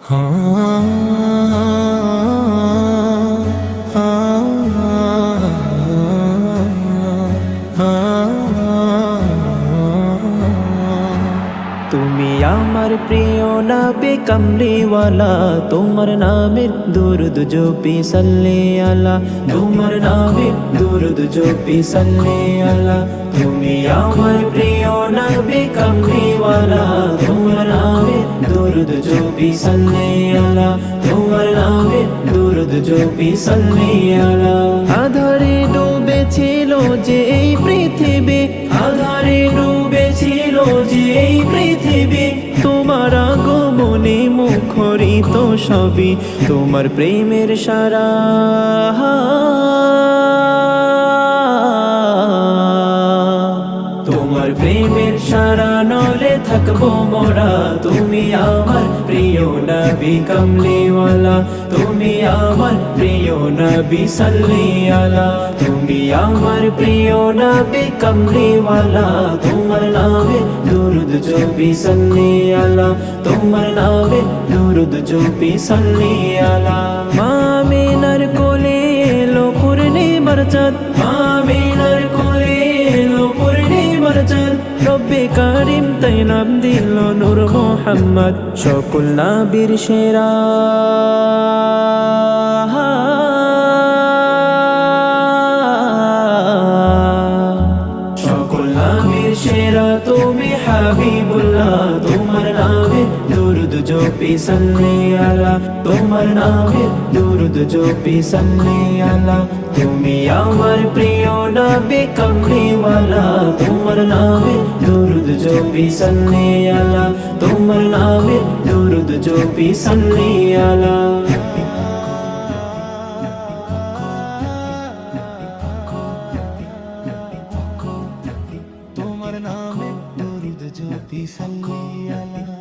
তুমি আমার প্রিয় নবী কামলিওয়ালা, তোমার নামের দুরুদ জপি সাল্লি আলা, তোমার নামের দুরুদ জপি সাল্লি আলা। তুমি আমার প্রিয় নবী কামলিওয়ালা, তোমার নামের দুরুদ জপি সাল্লি আলা, তোমার নামের দুরুদ জপি সাল্লি আলা। আধারে ডুবেছিল যে এই পৃথিবী, আধারে ডুবেছিল যে এই পৃথিবী, তোমার আগমনে মুখরিত সবই তোমার প্রেমের সারা। তোমার প্রেমের সারা নলে থাকবো মোরা। তুমি আমার প্রিয় নবী কামলিওয়ালা, তুমি আমার প্রিয় নবী সাল্লি আলা, তুমি আমার প্রিয় নবী কামলিওয়ালা, তোমার নামে দুরুদ জপি সাল্লি আলা, তোমার নামে দুরুদ জপি সাল্লি আলা। মা আমিনার কোলে এলো পূর্ণিমার চাঁদ, মা আমিনার কোলে এলো পূর্ণিমার চাঁদ, রব্বে কারিম তাই নাম দিল নূর মুহাম্মদ, সকল নবীর সেরা। সকল নবীর সেরা তুমি হাবিবুল্লাহ, তোমার নামে দুরুদ জপি সাল্লি আলা, তোমার নামে দুরুদ জপি সাল্লি আলা। তুমি আমার প্রিয় নবী কামলিওয়ালা, তোমার নামে দুরুদ জপি সাল্লি আলা, তোমার নামে দুরুদ জপি সাল্লি আলা। তোমার নামে দুরুদ জপি সাল্লি আলা।